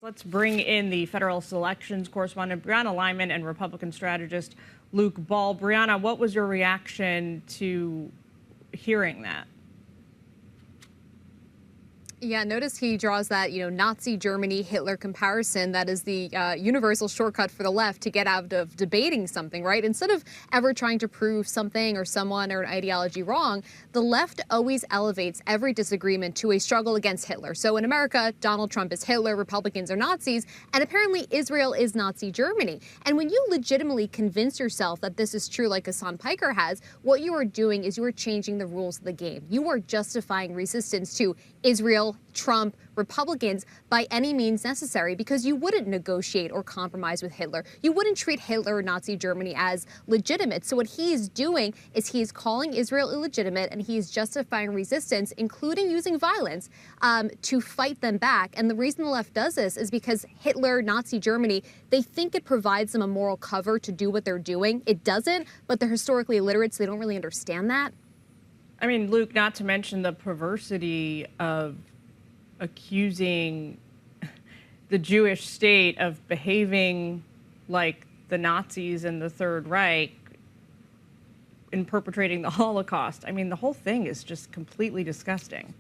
Let's bring in the federal elections correspondent Brianna Lyman and Republican strategist Luke Ball. Brianna, what was your reaction to hearing that? Yeah, notice he draws that, Nazi Germany, Hitler comparison. That is the universal shortcut for the left to get out of debating something, right? Instead of ever trying to prove something or someone or an ideology wrong, the left always elevates every disagreement to a struggle against Hitler. So in America, Donald Trump is Hitler, Republicans are Nazis, and apparently Israel is Nazi Germany. And when you legitimately convince yourself that this is true, like Hassan Piker has, what you are doing is you are changing the rules of the game. You are justifying resistance to Israel, Trump, Republicans by any means necessary, because you wouldn't negotiate or compromise with Hitler. You wouldn't treat Hitler or Nazi Germany as legitimate. So what he is doing is he is calling Israel illegitimate, and he is justifying resistance, including using violence, to fight them back. And the reason the left does this is because Hitler, Nazi Germany, they think it provides them a moral cover to do what they're doing. It doesn't, but they're historically illiterate, so they don't really understand that. I mean, Luke, not to mention the perversity of accusing the Jewish state of behaving like the Nazis and the Third Reich in perpetrating the Holocaust. I mean, the whole thing is just completely disgusting.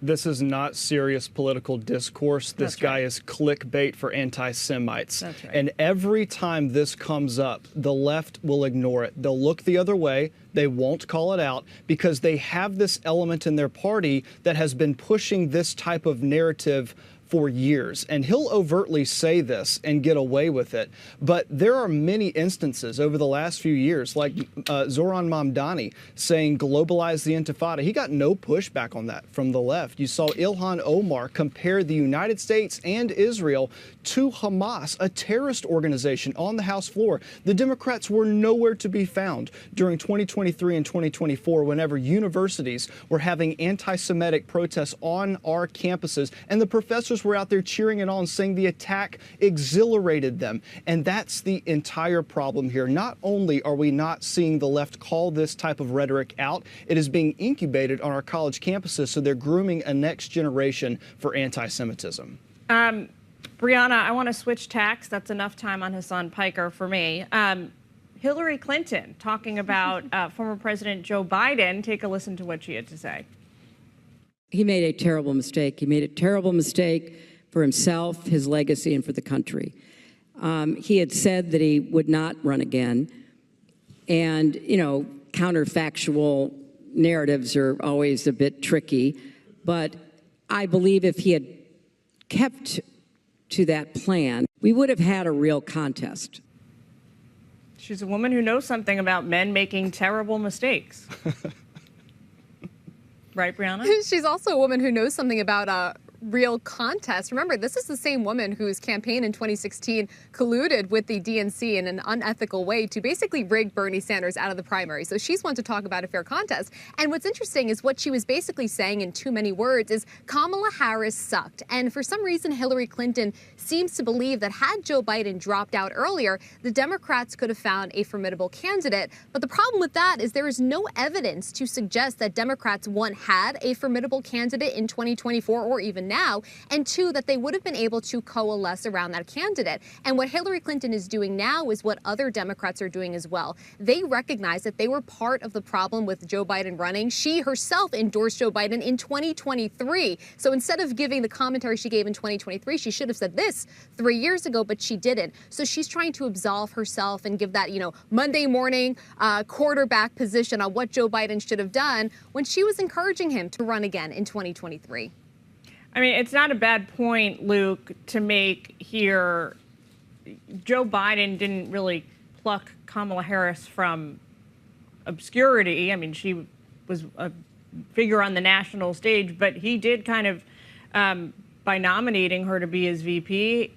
This is not serious political discourse. This guy is clickbait for anti-Semites. That's right. And every time this comes up, the left will ignore it. They'll look the other way. They won't call it out because they have this element in their party that has been pushing this type of narrative for years. And he'll overtly say this and get away with it. But there are many instances over the last few years, like Zoran Mamdani saying globalize the Intifada. He got no pushback on that from the left. You saw Ilhan Omar compare the United States and Israel to Hamas, a terrorist organization, on the House floor. The Democrats were nowhere to be found during 2023 and 2024 whenever universities were having anti-Semitic protests on our campuses, and the professors were out there cheering it on, saying the attack exhilarated them. And that's the entire problem here. Not only are we not seeing the left call this type of rhetoric out, it is being incubated on our college campuses, so they're grooming a next generation for anti-Semitism. Brianna, I want to switch tacks. That's enough time on Hassan Piker for me. Hillary Clinton talking about former President Joe Biden. Take a listen to what she had to say. He made a terrible mistake. He made a terrible mistake for himself, his legacy, and for the country. He had said that he would not run again. And, counterfactual narratives are always a bit tricky. But I believe if he had kept to that plan, we would have had a real contest. She's a woman who knows something about men making terrible mistakes. Right, Brianna? She's also a woman who knows something about real contest. Remember, this is the same woman whose campaign in 2016 colluded with the DNC in an unethical way to basically rig Bernie Sanders out of the primary. So she's one to talk about a fair contest. And what's interesting is what she was basically saying in too many words is Kamala Harris sucked. And for some reason, Hillary Clinton seems to believe that had Joe Biden dropped out earlier, the Democrats could have found a formidable candidate. But the problem with that is there is no evidence to suggest that Democrats, one, had a formidable candidate in 2024 or even now, and two, that they would have been able to coalesce around that candidate. And what Hillary Clinton is doing now is what other Democrats are doing as well. They recognize that they were part of the problem with Joe Biden running. She herself endorsed Joe Biden in 2023. So instead of giving the commentary she gave in 2023, she should have said this 3 years ago, but she didn't. So she's trying to absolve herself and give that, Monday morning quarterback position on what Joe Biden should have done when she was encouraging him to run again in 2023. I mean, it's not a bad point, Luke, to make here. Joe Biden didn't really pluck Kamala Harris from obscurity. I mean, she was a figure on the national stage, but he did kind of, by nominating her to be his VP,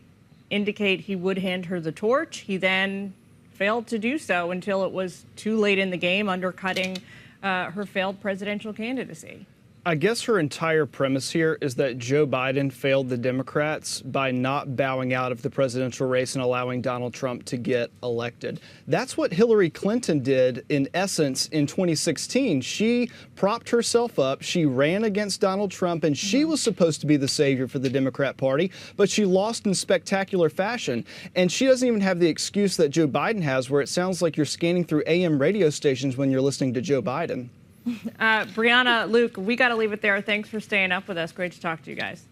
indicate he would hand her the torch. He then failed to do so until it was too late in the game, undercutting her failed presidential candidacy. I guess her entire premise here is that Joe Biden failed the Democrats by not bowing out of the presidential race and allowing Donald Trump to get elected. That's what Hillary Clinton did, in essence, in 2016. She propped herself up, she ran against Donald Trump, and she was supposed to be the savior for the Democrat Party, but she lost in spectacular fashion. And she doesn't even have the excuse that Joe Biden has, where it sounds like you're scanning through AM radio stations when you're listening to Joe Biden. Brianna, Luke, we got to leave it there. Thanks for staying up with us. Great to talk to you guys.